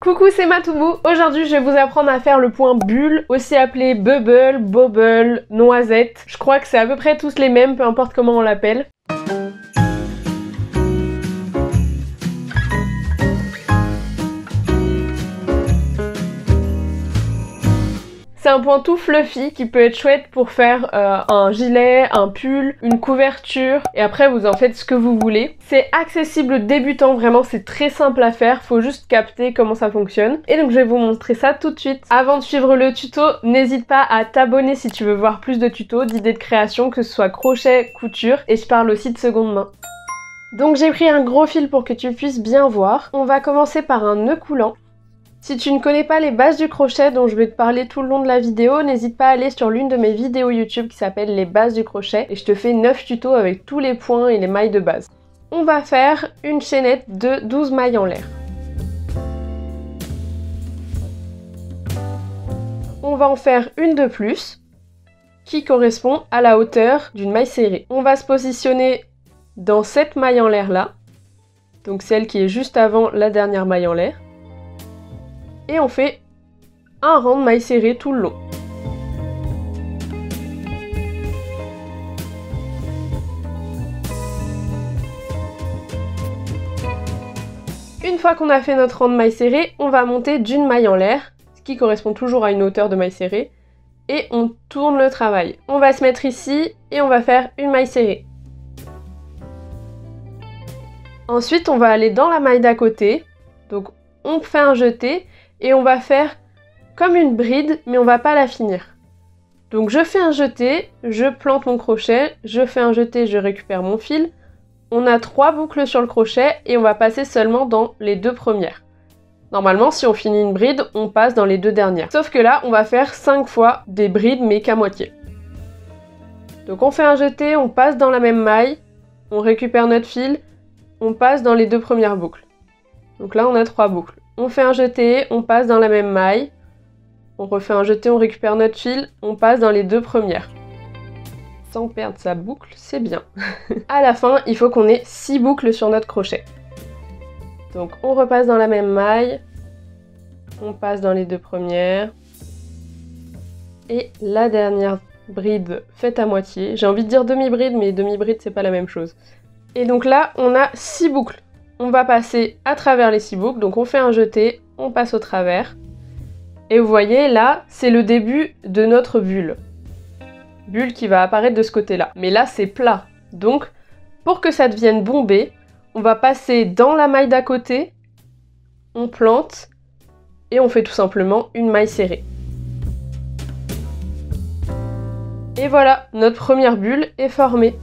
Coucou, c'est Matoubou. Aujourd'hui, je vais vous apprendre à faire le point bulle, aussi appelé bubble, bobble, noisette. Je crois que c'est à peu près tous les mêmes, peu importe comment on l'appelle. C'est un point tout fluffy qui peut être chouette pour faire un gilet, un pull, une couverture et après vous en faites ce que vous voulez. C'est accessible aux débutants, vraiment c'est très simple à faire, faut juste capter comment ça fonctionne. Et donc je vais vous montrer ça tout de suite. Avant de suivre le tuto, n'hésite pas à t'abonner si tu veux voir plus de tutos, d'idées de création, que ce soit crochet, couture et je parle aussi de seconde main. Donc j'ai pris un gros fil pour que tu puisses bien voir. On va commencer par un nœud coulant. Si tu ne connais pas les bases du crochet dont je vais te parler tout le long de la vidéo, n'hésite pas à aller sur l'une de mes vidéos YouTube qui s'appelle les bases du crochet et je te fais 9 tutos avec tous les points et les mailles de base. On va faire une chaînette de 12 mailles en l'air. On va en faire une de plus qui correspond à la hauteur d'une maille serrée. On va se positionner dans cette maille en l'air là, donc celle qui est juste avant la dernière maille en l'air. Et on fait un rang de mailles serrées tout le long. Une fois qu'on a fait notre rang de mailles serrées, on va monter d'une maille en l'air, ce qui correspond toujours à une hauteur de maille serrée, et on tourne le travail. On va se mettre ici et on va faire une maille serrée. Ensuite, on va aller dans la maille d'à côté, donc on fait un jeté, et on va faire comme une bride, mais on va pas la finir. Donc je fais un jeté, je plante mon crochet, je fais un jeté, je récupère mon fil. On a 3 boucles sur le crochet et on va passer seulement dans les 2 premières. Normalement, si on finit une bride, on passe dans les 2 dernières. Sauf que là, on va faire 5 fois des brides, mais qu'à moitié. Donc on fait un jeté, on passe dans la même maille, on récupère notre fil, on passe dans les 2 premières boucles. Donc là, on a 3 boucles. On fait un jeté, on passe dans la même maille, on refait un jeté, on récupère notre fil, on passe dans les 2 premières. Sans perdre sa boucle, c'est bien. À la fin, il faut qu'on ait 6 boucles sur notre crochet. Donc on repasse dans la même maille, on passe dans les 2 premières, et la dernière bride faite à moitié. J'ai envie de dire demi-bride, mais demi-bride c'est pas la même chose. Et donc là, on a 6 boucles. On va passer à travers les 6 boucles, donc on fait un jeté, on passe au travers. Et vous voyez, là, c'est le début de notre bulle. Bulle qui va apparaître de ce côté-là. Mais là, c'est plat. Donc, pour que ça devienne bombé, on va passer dans la maille d'à côté, on plante, et on fait tout simplement une maille serrée. Et voilà, notre première bulle est formée.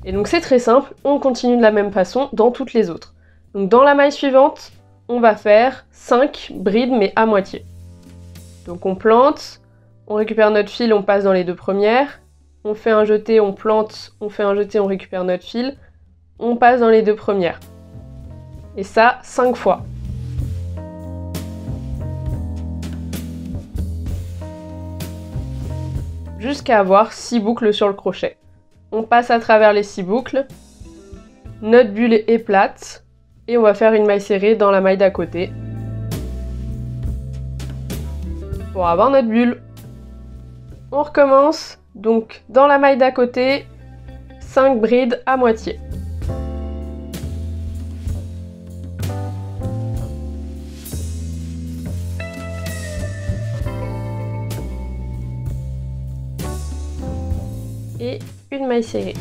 Et donc c'est très simple, on continue de la même façon dans toutes les autres. Donc dans la maille suivante, on va faire 5 brides mais à moitié. Donc on plante, on récupère notre fil, on passe dans les 2 premières, on fait un jeté, on plante, on fait un jeté, on récupère notre fil, on passe dans les 2 premières. Et ça 5 fois. Jusqu'à avoir 6 boucles sur le crochet. On passe à travers les 6 boucles, notre bulle est plate, et on va faire une maille serrée dans la maille d'à côté pour avoir notre bulle. On recommence, donc dans la maille d'à côté, 5 brides à moitié. Et une maille serrée.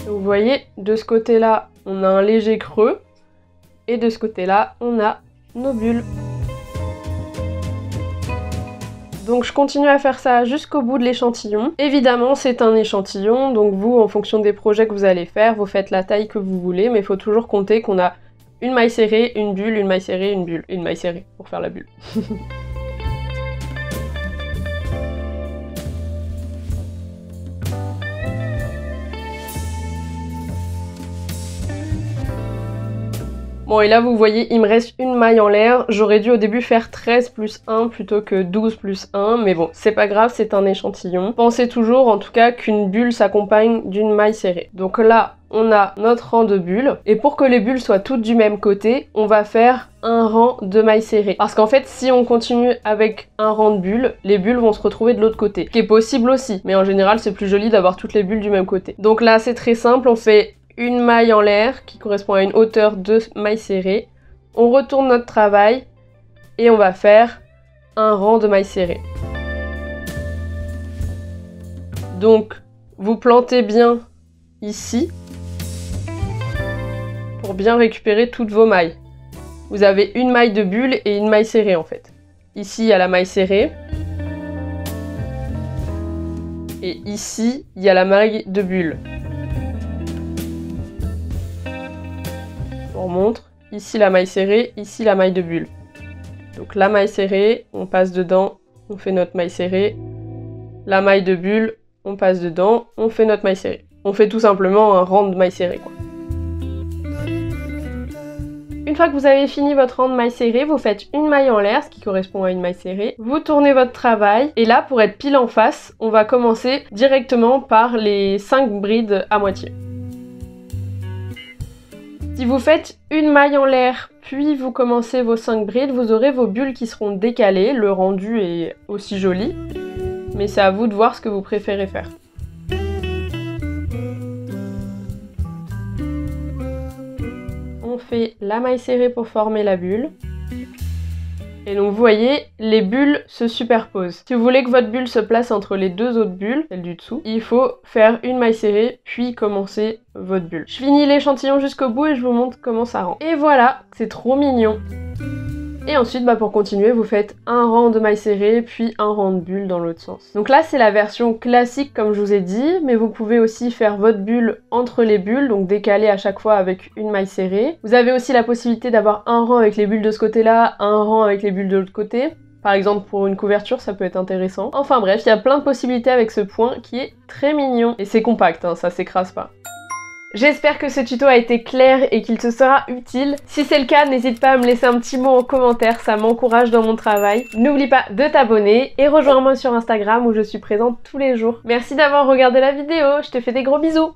Vous voyez, de ce côté-là, on a un léger creux, et de ce côté-là, on a nos bulles. Donc je continue à faire ça jusqu'au bout de l'échantillon. Évidemment, c'est un échantillon, donc vous, en fonction des projets que vous allez faire, vous faites la taille que vous voulez, mais il faut toujours compter qu'on a une maille serrée, une bulle, une maille serrée, une bulle, une maille serrée pour faire la bulle. Bon, et là vous voyez, il me reste une maille en l'air. J'aurais dû au début faire 13 plus 1 plutôt que 12 plus 1, mais bon, c'est pas grave, c'est un échantillon. Pensez toujours en tout cas qu'une bulle s'accompagne d'une maille serrée. Donc là, on a notre rang de bulles, et pour que les bulles soient toutes du même côté, on va faire un rang de mailles serrées. Parce qu'en fait, si on continue avec un rang de bulles, les bulles vont se retrouver de l'autre côté. Ce qui est possible aussi, mais en général, c'est plus joli d'avoir toutes les bulles du même côté. Donc là, c'est très simple, on fait une maille en l'air qui correspond à une hauteur de mailles serrées. On retourne notre travail et on va faire un rang de mailles serrées. Donc, vous plantez bien ici pour bien récupérer toutes vos mailles. Vous avez une maille de bulle et une maille serrée en fait. Ici, il y a la maille serrée. Et ici, il y a la maille de bulle. On remonte. Ici la maille serrée, ici la maille de bulle. Donc la maille serrée, on passe dedans, on fait notre maille serrée. La maille de bulle, on passe dedans, on fait notre maille serrée. On fait tout simplement un rang de maille serrée, quoi. Une fois que vous avez fini votre rang de maille serrée, vous faites une maille en l'air, ce qui correspond à une maille serrée. Vous tournez votre travail, et là, pour être pile en face, on va commencer directement par les 5 brides à moitié. Si vous faites une maille en l'air, puis vous commencez vos 5 brides, vous aurez vos bulles qui seront décalées. Le rendu est aussi joli, mais c'est à vous de voir ce que vous préférez faire. On fait la maille serrée pour former la bulle. Et donc vous voyez, les bulles se superposent. Si vous voulez que votre bulle se place entre les deux autres bulles, celle du dessous, il faut faire une maille serrée, puis commencer votre bulle. Je finis l'échantillon jusqu'au bout et je vous montre comment ça rend. Et voilà, c'est trop mignon. Et ensuite, pour continuer, vous faites un rang de mailles serrées, puis un rang de bulles dans l'autre sens. Donc là, c'est la version classique comme je vous ai dit, mais vous pouvez aussi faire votre bulle entre les bulles, donc décaler à chaque fois avec une maille serrée. Vous avez aussi la possibilité d'avoir un rang avec les bulles de ce côté-là, un rang avec les bulles de l'autre côté. Par exemple, pour une couverture, ça peut être intéressant. Enfin bref, il y a plein de possibilités avec ce point qui est très mignon. Et c'est compact, hein, ça s'écrase pas. J'espère que ce tuto a été clair et qu'il te sera utile. Si c'est le cas, n'hésite pas à me laisser un petit mot en commentaire, ça m'encourage dans mon travail. N'oublie pas de t'abonner et rejoins-moi sur Instagram où je suis présente tous les jours. Merci d'avoir regardé la vidéo, je te fais des gros bisous.